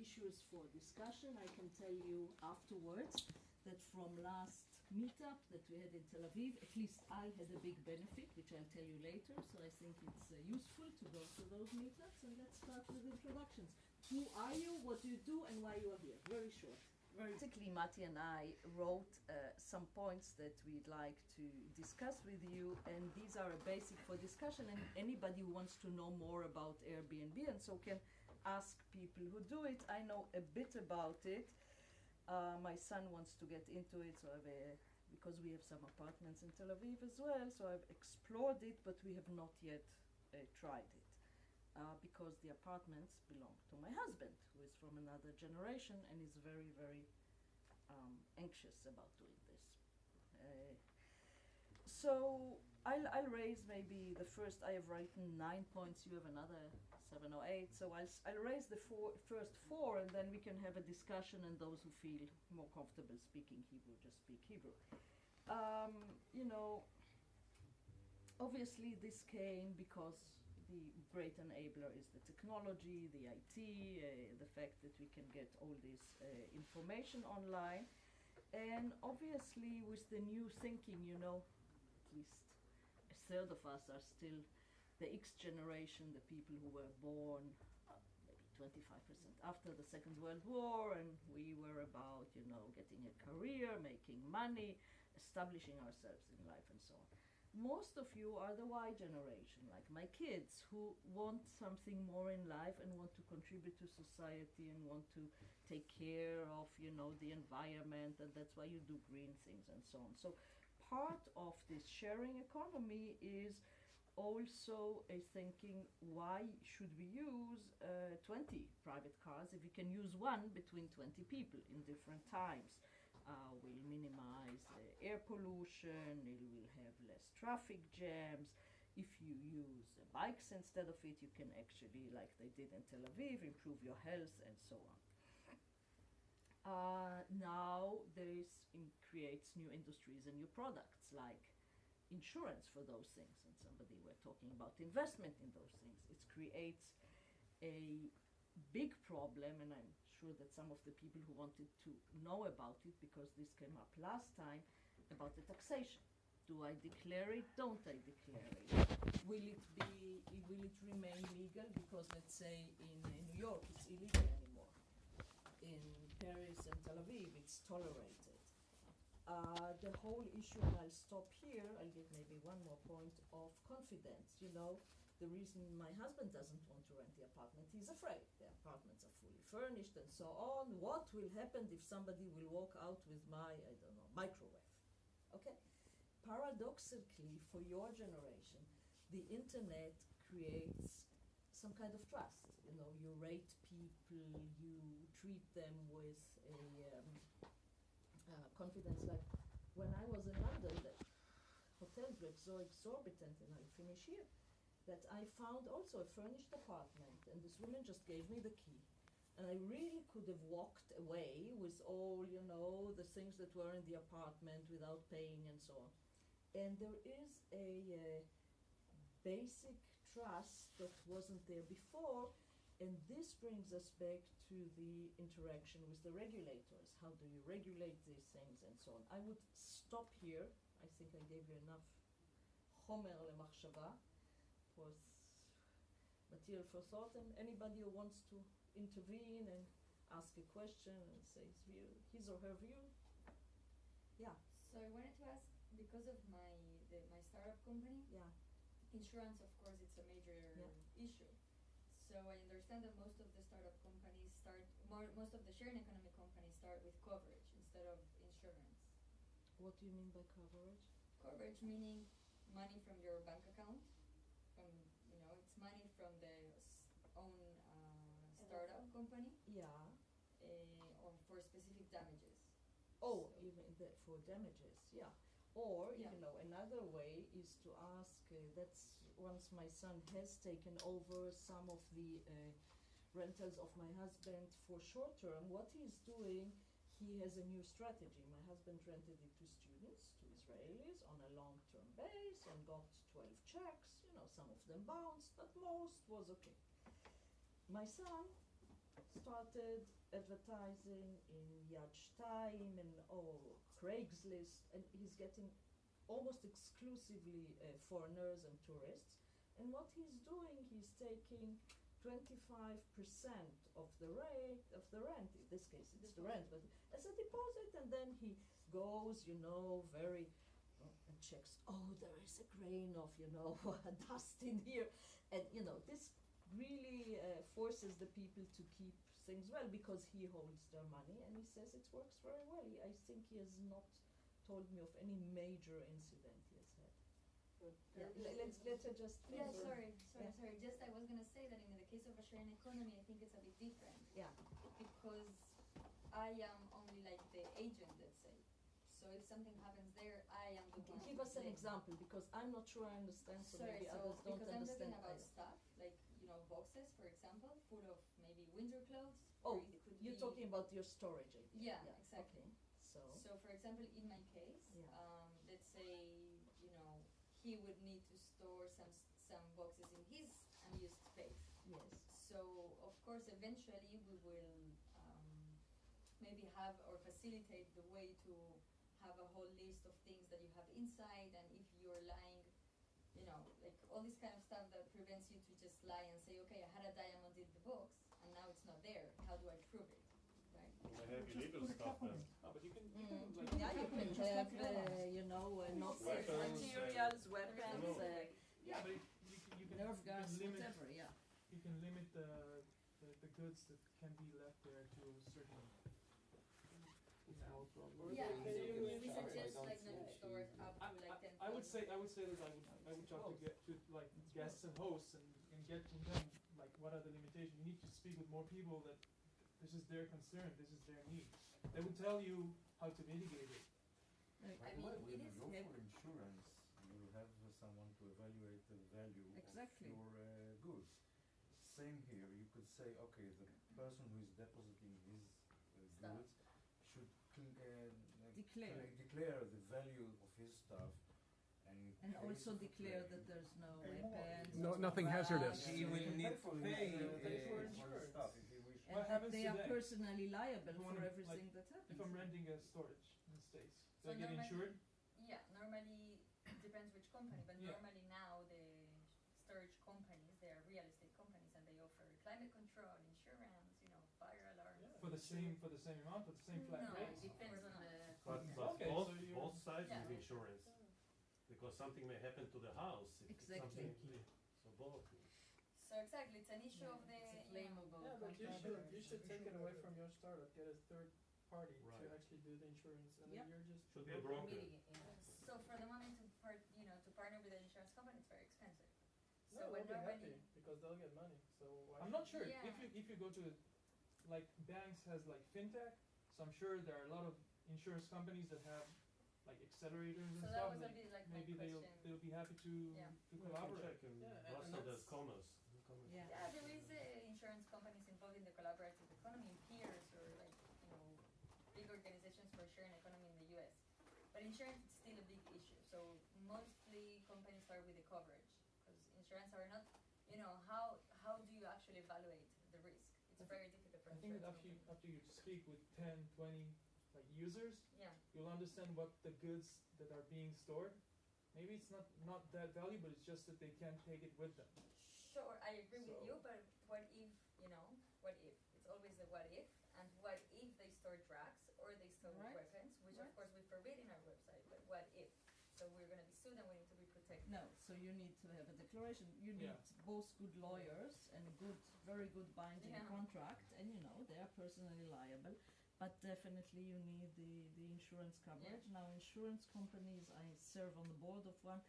issues for discussion. I can tell you afterwards that from last meetup that we had in Tel Aviv, at least I had a big benefit, which I'll tell you later, so I think it's useful to go to those meetups. And let's start with introductions. Who are you, what do you do, and why you are here? Very short. Basically, Mati and I wrote some points that we'd like to discuss with you, and these are a basic for discussion, and anybody who wants to know more about Airbnb and so can ask people who do it. I know a bit about it. My son wants to get into it, so because we have some apartments in Tel Aviv as well, so I've explored it, but we have not yet tried it. Because the apartments belong to my husband, who is from another generation and is very, very anxious about doing this. So I'll raise maybe the first. I have written 9 points. You have another 7 or 8. So I'll raise the first 4, and then we can have a discussion. And those who feel more comfortable speaking Hebrew, just speak Hebrew. Obviously this came because the great enabler is the technology, the IT, the fact that we can get all this information online. And obviously with the new thinking, at least a third of us are still the X generation, the people who were born maybe 25% after the Second World War, and we were about, getting a career, making money, establishing ourselves in life and so on. Most of you are the Y generation, like my kids, who want something more in life and want to contribute to society and want to take care of, the environment, and that's why you do green things and so on. So part of this sharing economy is also a thinking, why should we use 20 private cars if we can use one between 20 people in different times? Will minimize air pollution, it will have less traffic jams. If you use bikes instead of it, you can actually, like they did in Tel Aviv, improve your health and so on. Now this creates new industries and new products like insurance for those things, and somebody were talking about investment in those things. It creates a big problem, and I'm sure that some of the people who wanted to know about it, because this came up last time, about the taxation. Do I declare it? Don't I declare it? Will it remain legal? Because let's say in New York it's illegal anymore. In Paris and Tel Aviv it's tolerated. The whole issue, and I'll stop here, I'll give maybe one more point of confidence. The reason my husband doesn't want to rent the apartment, he's afraid. The apartments are fully furnished and so on. What will happen if somebody will walk out with my, microwave? Okay? Paradoxically, for your generation, the internet creates some kind of trust. You rate people, you treat them with a confidence. Like when I was in London, the hotels were so exorbitant, and I'll finish here, that I found also a furnished apartment, and this woman just gave me the key. And I really could have walked away with all, the things that were in the apartment without paying and so on. And there is a basic trust that wasn't there before, and this brings us back to the interaction with the regulators. How do you regulate these things and so on? I would stop here. I think I gave you enough homer lemachshava, was material for thought, and anybody who wants to intervene and ask a question and say his or her view. Yeah. So I wanted to ask, because of my startup company, insurance, of course, it's a major issue. So I understand that most of the startup companies most of the sharing economy companies start with coverage instead of insurance. What do you mean by coverage? Coverage meaning money from your bank account. It's money from the own startup company. Yeah. Or for specific damages. Oh, so even for damages, yeah. Or, another way is to ask, that's once my son has taken over some of the rentals of my husband for short term, what he's doing, he has a new strategy. My husband rented it to students, to Israelis, on a long-term base and got 12 checks. Some of them bounced, but most was okay. My son started advertising in Yad Shtaim and Craigslist, and he's getting almost exclusively foreigners and tourists. And what he's doing, he's taking 25% of the rent. In this case, it's the rent, but as a deposit, and then he goes, very and checks. Oh, there is a grain of, dust in here, and this really forces the people to keep things well because he holds their money, and he says it works very well. I think he has not told me of any major incident he has had. Let's just sorry. Just I was gonna say that in the case of a sharing economy, I think it's a bit different. Yeah. Because I am only like the agent, let's say. So if something happens there, I am the one. Give us an example, because I'm not sure I understand. So maybe others don't because understand. I'm talking about stuff like boxes, for example, full of maybe winter clothes. Oh, you're talking about your storage. Yeah, exactly. Okay. So for example, in my case, let's say he would need to store some boxes in his unused space. Yes. So of course, eventually we will maybe have or facilitate the way to have a whole list of things that you have inside, and if you're lying, like all this kind of stuff that prevents you to just lie and say, okay, I had a diamond in the box and now it's not there. How do I prove it? Right? I have illegal stuff then. But you can You can have, not safe materials, weapons, but you can nerve gas, limit, whatever. Yeah. You can limit the goods that can be left there to a certain. Yeah, so we suggest like not to store it up to like 10. I would say that I would talk to get to like guests and hosts and get from them like what are the limitations. You need to speak with more people that this is their concern, this is their need. They would tell you how to mitigate it. I mean, When it you is go for insurance, you will have someone to evaluate the value Exactly. of your goods. Same here. You could say, okay, the person who is depositing his goods should declare the value of his stuff, And also declare that there's no weapons. Nothing hazardous. He will need to pay for insurance. stuff if he wishes. And What that happens they are today? personally liable If you for wanna, everything like, that happens. If I'm renting a storage in the States, So do I get normally- insured? Yeah, normally depends which company, but Yeah. normally now the storage companies, they are real estate companies, and they offer climate control, insurance, fire alarms. For the same amount, for the same flat No, rate? it depends on the. But Okay, both, so you're- both sides Yeah. need insurance. Because something may happen to the house. If it's Exactly. something, so both. So exactly, it's an issue of the. It's a flammable Yeah, but contract. you should take it away from your startup, get a third party Right. to actually do the insurance, and Yep. then you're just. Should be a broker. So for the moment to partner with an insurance company, it's very expensive. So No, when they'll be normally. happy because they'll get money. So I'm not sure Yeah. if you go to like banks has like fintech, so I'm sure there are a lot of insurance companies that have like accelerators and So that stuff. was a and bit like my maybe they'll question. be happy to Yeah. to We can collaborate. check in Yeah, and Boston there's that's- commerce. Yeah. Yeah, there is insurance companies involved in the collaborative economy, peers or like big organizations for sharing economy in the U.S. But insurance is still a big issue. So mostly companies start with the coverage because insurance are not. How do you actually evaluate the risk? It's very difficult for I think insurance that after companies. you speak with 10, 20 like users, Yeah. you'll understand what the goods that are being stored. Maybe it's not that valuable. It's just that they can't take it with them. Sure, I agree with So- you, but what if, what if? It's always the what if, and what if they store drugs or they store Right. weapons, which of course we forbid in our website, but what if? So we're going to be sued and we need to be protected. No, so you need to have a declaration. You need Yeah. both good lawyers and very good binding Yeah. contract, and they are personally liable. But definitely you need the insurance coverage. Yeah. Now insurance companies, I serve on the board of one,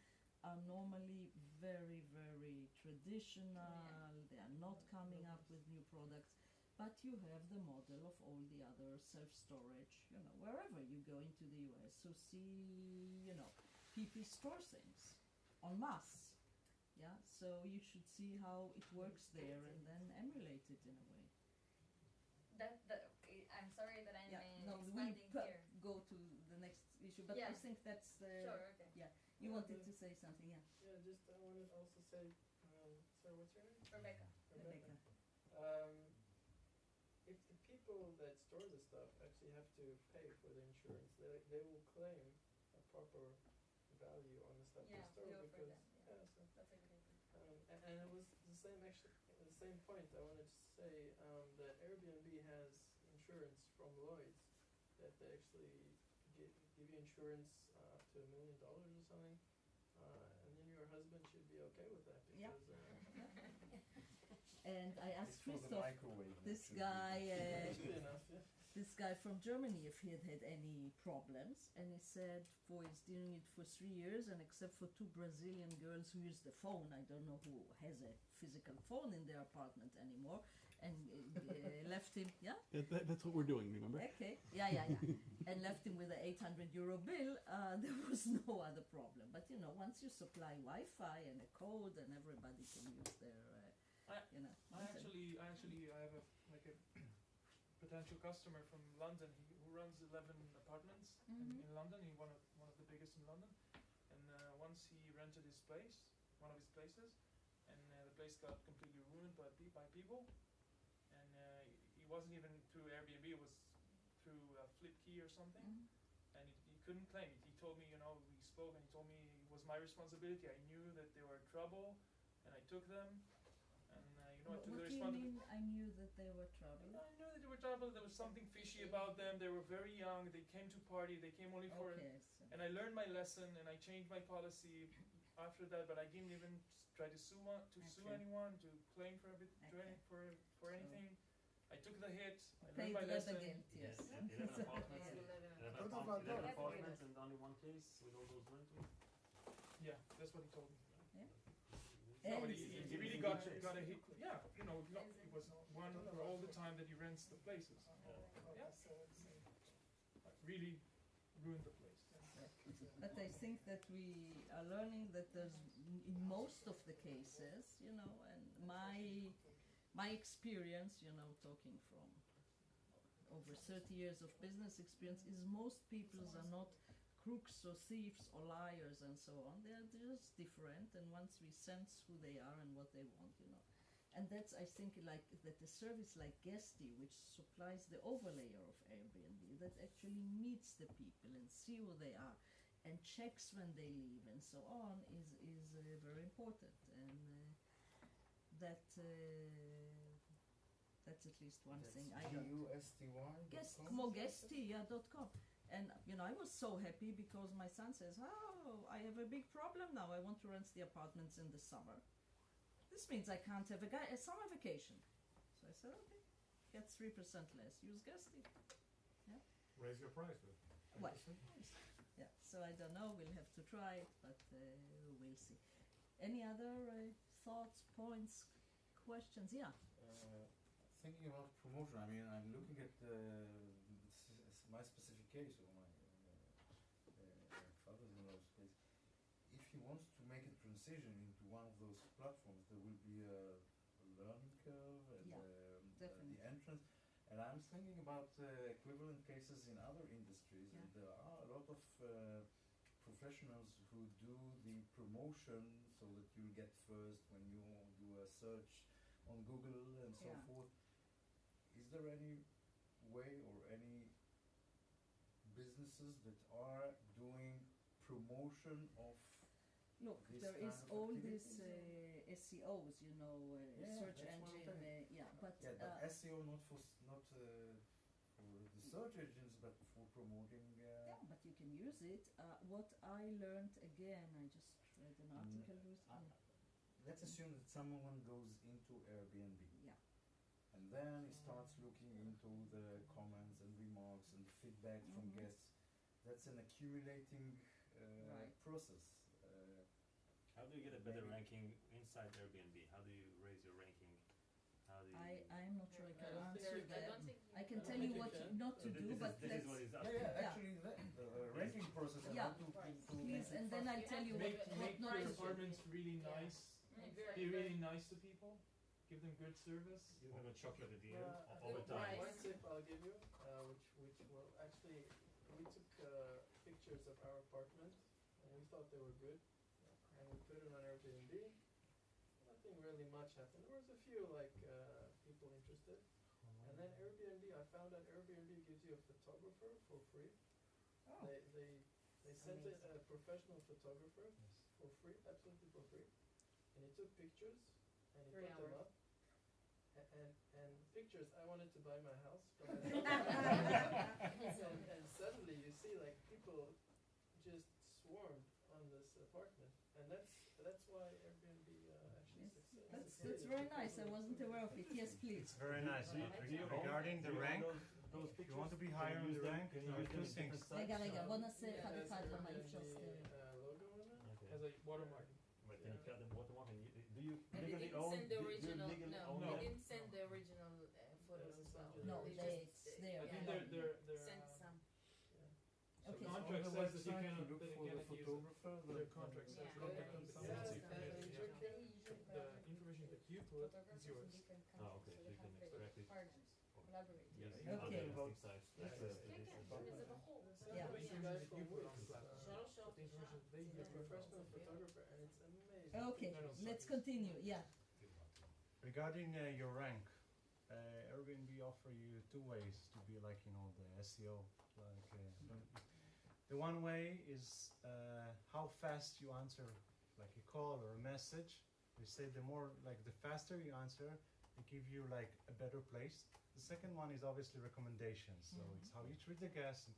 are normally very, very traditional. They are not coming up with new products. But you have the model of all the other self-storage, wherever you go into the US. So see, people store things en masse. Yeah, so you should see how it works there and then emulate it in a way. I'm sorry that I'm we expanding here. go to the next issue, but I Yeah. think that's Sure, okay. you Yeah, wanted but- to say something, yeah, Yeah, just I wanted to also say, sorry, what's your name? Rebecca. Rebecca. If the people that store the stuff actually have to pay for the insurance. They will claim a proper value on the stuff they store we offer because that, so, that's a good idea. and it was the same the same point I wanted to say that Airbnb has insurance from Lloyd's that they actually give you insurance up to $1 million or something, and then your husband should be okay with that because. And I asked It's for the Christoph, microwave. this should guy, be. Good enough, yeah. this guy from Germany, if he had any problems, and he said, he's doing it for 3 years, and except for 2 Brazilian girls who use the phone, I don't know who has a physical phone in their apartment anymore, and left him, That's what we're doing, remember? Okay, and left him with an €800 bill. There was no other problem. But once you supply Wi-Fi and a code, and everybody can use their, I have a potential customer from London who runs 11 apartments in London. He's one of the biggest in London. And once he rented his place, one of his places, and the place got completely ruined by people. And it wasn't even through Airbnb; it was through Flipkey or something. And he couldn't claim it. He told me, we spoke, and he told me it was my responsibility. I knew that they were trouble, and I took them. I took what the do you responsibility. mean I knew that they were trouble? I knew that they were trouble. There was something fishy about them. They were very young. They came to party. They came only for Okay, and I learned my lesson, and I changed my policy after that. But I didn't even try to sue anyone, to claim for for anything. I took the hit. I learned my lesson. Again, yes. 11 apartments. 11 apartments and only one case with all those rentals. Yeah, that's what he told me. And No, but he really got a hit. Yeah, it was one for all the time that he rents the places. Yeah, really ruined the place. But I think that we are learning that there's, in most of the cases, and my experience, talking from over 30 years of business experience, is most people are not crooks or thieves or liars and so on. They're just different, and once we sense who they are and what they want, and that's, I think, like that the service like Guesty, which supplies the overlayer of Airbnb, that actually meets the people and see who they are and checks when they leave and so on, is very important, and that's at least one thing I don't. Guesty.com. And I was so happy because my son says, I have a big problem now. I want to rent the apartments in the summer. This means I can't have a summer vacation. So I said, okay, get 3% less. Use Guesty. Yeah. Raise your price with What? Yeah. So I don't know. We'll have to try it, but we'll see. Any other thoughts, points, questions? Yeah. Thinking about promotion, I mean, I'm looking at my specific case, or my father-in-law's case. If he wants to make a transition into one of those platforms, there will be a learning curve and the entrance. And I'm thinking about equivalent cases in other industries, and there are a lot of professionals who do the promotion so that you get first when you do a search on Google and so forth. Is there any way or any businesses that are doing promotion of Look, this there is kind of all activities? these SEOs, search that's what I'm engine, saying. but SEO not for the search engines, but for promoting. but you can use it. What I learned again, I just read an article recently. Let's assume that someone goes into Airbnb. And then he starts looking into the comments and remarks and feedback from guests. That's an accumulating process. How do you get a better ranking inside Airbnb? How do you raise your ranking? How do you? I'm not sure I can answer I that. don't think I can I tell don't you think what you can. not to So do, but this is what let's he's asking. Actually, the ranking process and how to please, and then I'll tell you Make what not your to do. apartments really nice. Be really nice to people. Give them good service. Give them a chocolate at the end Uh, all the time. One tip I'll give you, which will actually, we took pictures of our apartment, and we thought they were good, and we put it on Airbnb. Nothing really much happened. There was a few people interested, and And then Airbnb, I found out Airbnb gives you a photographer for free. Oh. They sent a professional photographer for free, absolutely for free, and he took pictures and he 3 put them hours. up. And pictures, I wanted to buy my house, but and suddenly you see like people just swarmed on this apartment, and that's why Airbnb actually succeeded. That's very nice. I wasn't aware of it. Yes, please. It's very nice. Regarding the rank, if you want to be higher in the rank, you have two things. רגע, בוא נעשה אחד אחד למה אי אפשר סטריאו. Logo on it? Has a watermark. But then you cut the watermark and do you And he legally didn't own? send the do you original. legally No, own No. he it? didn't send the original photos as well. No, They it's just, there. I think yeah, they're sent some. So Okay. on contract the says that you website cannot- look that you for the cannot use it. photographer. Their contract says Yeah. contact Yeah. company. Yeah. So you can And use check it. it. The information that you put is yours. Oh, okay, so you can extract it. Partners, collaborators. Yes, Okay. other hosting sites. That's access a- to this כן, info. כן, זה בחור. Yeah. The information that you put on the platform. 3 שעות. The information they He's give a you. professional photographer, and it's amazing. Okay, No, no, let's sorry. continue. Yeah. Regarding your rank, Airbnb offer you two ways to be like, you know, the SEO. Like, the one way is how fast you answer like a call or a message. They say the more, like the faster you answer, they give you like a better place. The second one is obviously recommendations. So it's how you treat the guests.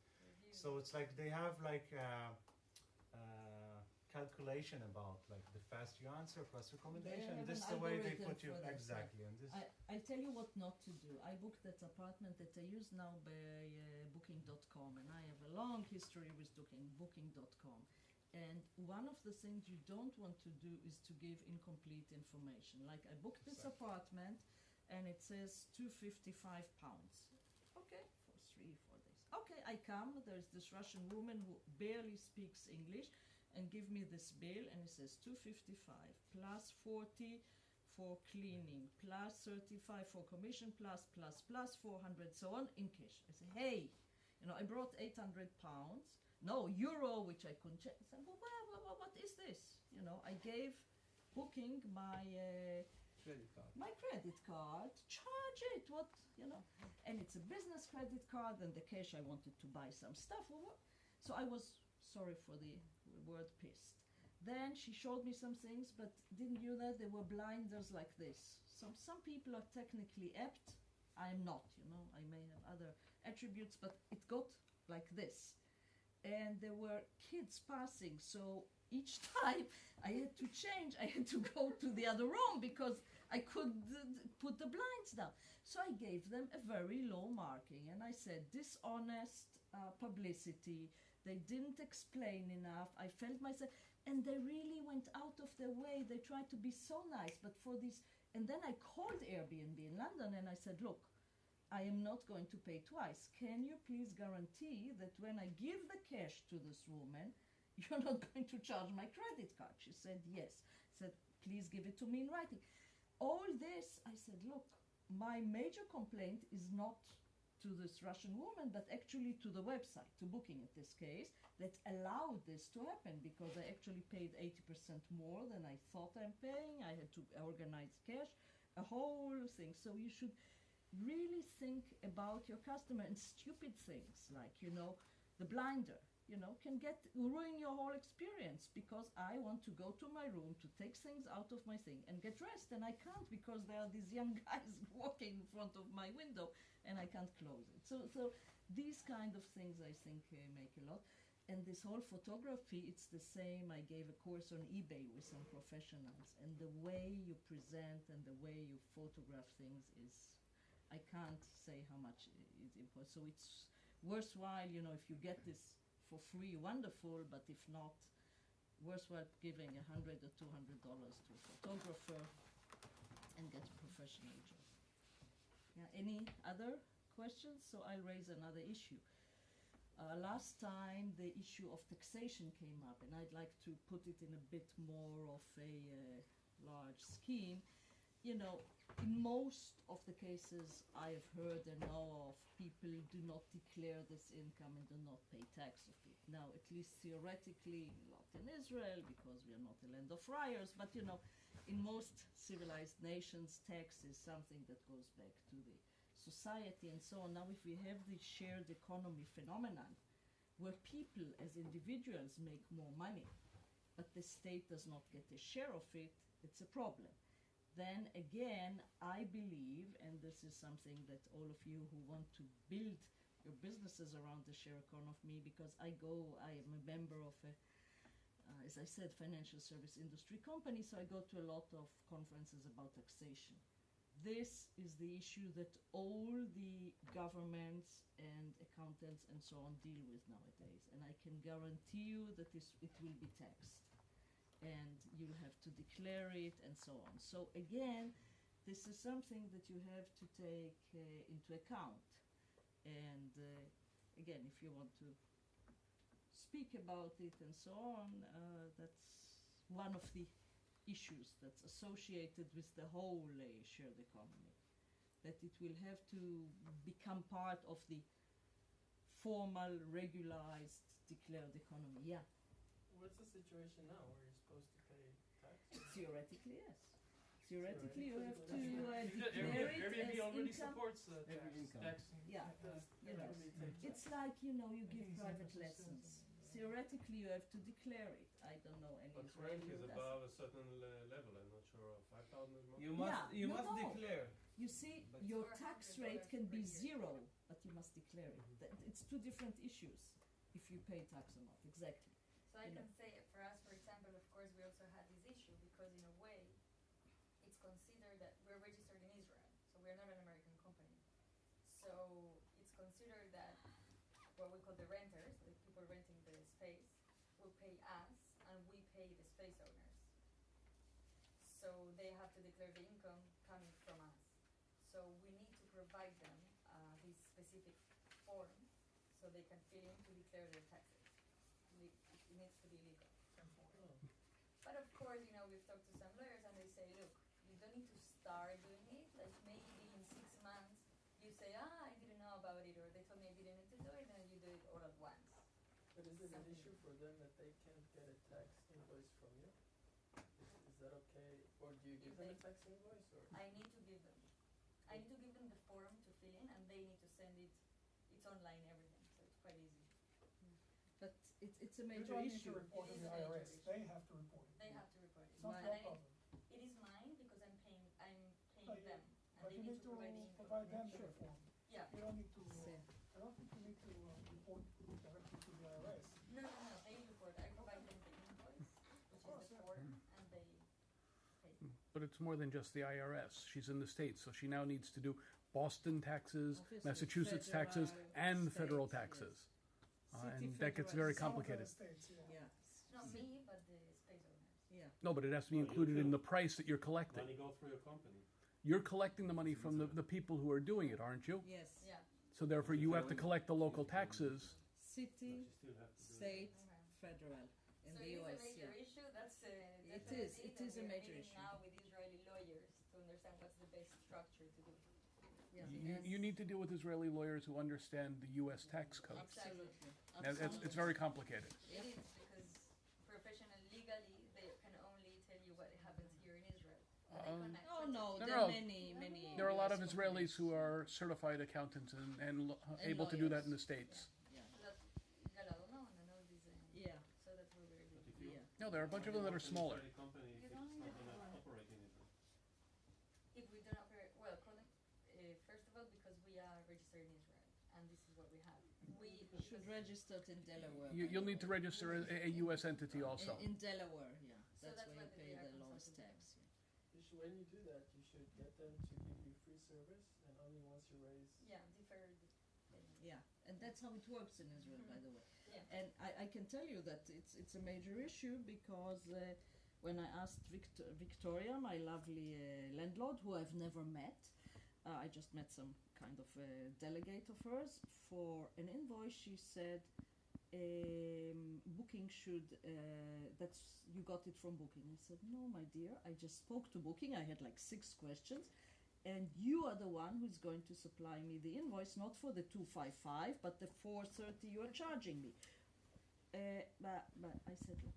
So it's like they have like calculation about like the fast you answer plus recommendation. have This is an the way they algorithm put you for that, exactly. And this I'll tell you what not to do. I booked that apartment that I use now by booking.com, and I have a long history with booking.com. And one of the things you don't want to do is to give incomplete information. Like I booked this apartment and it says £255. Okay, for 3-4 days. Okay, I come, there's this Russian woman who barely speaks English and give me this bill and it says $255 plus 40 for cleaning, plus 35 for commission, plus 400, so on, in cash. I say, hey, you know, I brought £800, no, euro, which I couldn't check. I said, well, what is this? You know, I gave Booking my Credit card. my credit card, charge it, what, you know, and it's a business credit card, and the cash I wanted to buy some stuff, so I was, sorry for the word, pissed. Then she showed me some things, but didn't you know there were blinders like this. Some people are technically apt, I'm not, you know, I may have other attributes, but it got like this. And there were kids passing, so each time I had to change, I had to go to the other room because I could put the blinds down. So I gave them a very low marking, and I said, dishonest publicity, they didn't explain enough, I felt myself, and they really went out of their way, they tried to be so nice, but for this, and then I called Airbnb in London and I said, look, I am not going to pay twice. Can you please guarantee that when I give the cash to this woman, you're not going to charge my credit card? She said, yes. I said, please give it to me in writing. All this, I said, look, my major complaint is not to this Russian woman, but actually to the website, to Booking in this case, that allowed this to happen because I actually paid 80% more than I thought I'm paying. I had to organize cash, a whole thing. So you should really think about your customer, and stupid things like, you know, the blinder, you know, can ruin your whole experience because I want to go to my room to take things out of my thing and get dressed, and I can't because there are these young guys walking in front of my window and I can't close it. So these kind of things I think make a lot. And this whole photography, it's the same. I gave a course on eBay with some professionals, and the way you present and the way you photograph things is, I can't say how much is important. So it's worthwhile, you know, if you get this for free, wonderful, but if not, worthwhile giving $100 or $200 to a photographer and get a professional job. Yeah, any other questions? So I'll raise another issue. Last time the issue of taxation came up, and I'd like to put it in a bit more of a large scheme. You know, in most of the cases I have heard and know of, people do not declare this income and do not pay tax of it. Now, at least theoretically, not in Israel, because we are not a land of friars, but in most civilized nations, tax is something that goes back to the society and so on. Now if we have the shared economy phenomenon, where people as individuals make more money, but the state does not get a share of it, it's a problem. Then again, I believe, and this is something that all of you who want to build your businesses around the share economy, because I am a member of a, as I said, financial service industry company, so I go to a lot of conferences about taxation. This is the issue that all the governments and accountants and so on deal with nowadays. And I can guarantee you that it will be taxed. And you'll have to declare it and so on. So again, this is something that you have to take into account. And again, if you want to speak about it and so on, that's one of the issues that's associated with the whole shared economy, that it will have to become part of the formal, regularized, declared economy. Yeah. What's the situation now where you're supposed to pay tax? Theoretically, yes. Theoretically, you have to Theoretically, declare it Airbnb as already income. supports Every income. taxing. Yeah, you know, it's like, you give private lessons. Theoretically, you have to declare it. I don't know any But Israeli rank is who does above a certain level. I'm not sure. 5,000 is more. You must Yeah, you no, must no. declare. You see, But- your $400 tax rate can be per year. 0, but you must declare it. It's two different issues if you pay tax or not. Exactly. So I You know. can say, for us, for example, of course, we also had this issue because in a way, it's considered that we're registered in Israel, so we're not an American company. So it's considered that what we call the renters, the people renting the space, will pay us and we pay the space owners. So they have to declare the income coming from us. So we need to provide them this specific form so they can fill in to declare their taxes. It needs to be legal. But of course, we've talked to some lawyers and they say, look, you don't need to start doing it. Like maybe in 6 months you say, I didn't know about it, or they told me I didn't need to do it, and you do it all at once. But is it an Something. issue for them that they can't get a tax invoice from you? Is that okay? Or do you give them a tax invoice? Or I need to give them. I need to give them the form to fill in, and they need to send it. It's online, everything, so it's quite easy. But it's a You major don't need issue. to report It to is the a major IRS. issue. They have to report it. They have to report it. It's not And your I need- problem. It is mine because I'm paying No, them, and But they you need to provide the income. provide them the Sure. form. Yeah. You don't need to, Same. I don't think you need to report directly to the IRS. No. They report. I provide them the invoice, which course, is the yeah. form, and they pay. But it's more than just the IRS. She's in the States, so she now needs to do Boston taxes, Obviously, Massachusetts taxes, federal, and state, federal yes. taxes. City And that gets federal, very Some of the complicated. states, yeah. Yeah. Not me, but the space owners. Yeah. No, but it has to be No, you included in should. the price that you're collecting. Money go through your company. You're collecting the money from the people who are doing it, aren't you? Yes. Yeah. So therefore you have to collect the local taxes. City, But you still have to do it. state, Okay. federal in So the it is US. a major Yeah. issue. That's It definitely is. It and is a we're major meeting issue. now with Israeli lawyers to understand what's the best structure to do. Yeah. You need to deal with Israeli lawyers who understand the US tax code. Absolutely. And it's very complicated. It is because professional legally they can only tell you what happens here in Israel. And they connect Oh with no, it. there no. are many. There are a lot of US Israelis who companies. are certified accountants and able to do that in the States. Yeah. So that's Galadona and all these. Yeah. So that's what we're But doing. if you Yeah. No, there are a bunch of them that are smaller. Israeli company, You if don't it's need not a gonna form. operate in Israel. If we don't operate, well, first of all, because we are registered in Israel, and this is what we have. You should register it in Delaware. You'll need to register a US entity also. In Delaware, yeah. So That's that's where you what pay they are the lowest consulted tax. you should, when you do that, you should get them to give you free service, and only once you raise. Yeah, deferred payment. Yeah, and that's how it works in Israel, by the way. Yeah. And I can tell you that it's a major issue because when I asked Victoria, my lovely landlord, who I've never met, I just met some kind of delegate of hers, for an invoice, she said, Booking should, you got it from Booking. I said, no, my dear, I just spoke to Booking. I had like 6 questions. And you are the one who's going to supply me the invoice, not for the 255, but the 430 you are charging me. But I said, look,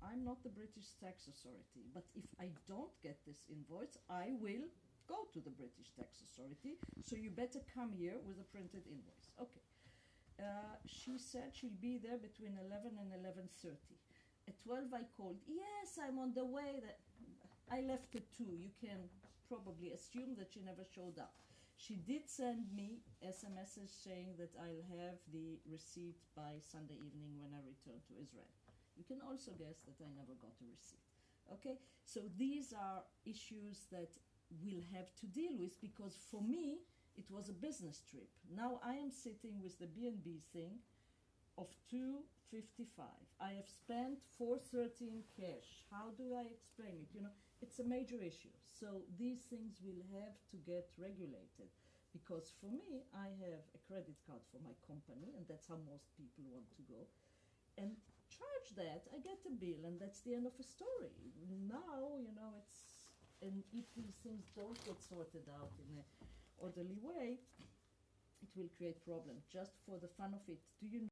I'm not the British tax authority, but if I don't get this invoice, I will go to the British Tax Authority, so you better come here with a printed invoice. Okay. She said she'll be there between 11 and 11:30. At 12 I called, yes, I'm on the way. I left at 2. You can probably assume that she never showed up. She did send me SMSs saying that I'll have the receipt by Sunday evening when I return to Israel. You can also guess that I never got a receipt. Okay, so these are issues that we'll have to deal with, because for me, it was a business trip. Now I am sitting with the B&B thing of 255. I have spent 430 in cash. How do I explain it? You know, it's a major issue. So these things will have to get regulated, because for me, I have a credit card for my company, and that's how most people want to go. And charge that, I get a bill, and that's the end of the story. Now, you know, and if these things don't get sorted out in an orderly way, it will create problems. Just for the fun of it, do you know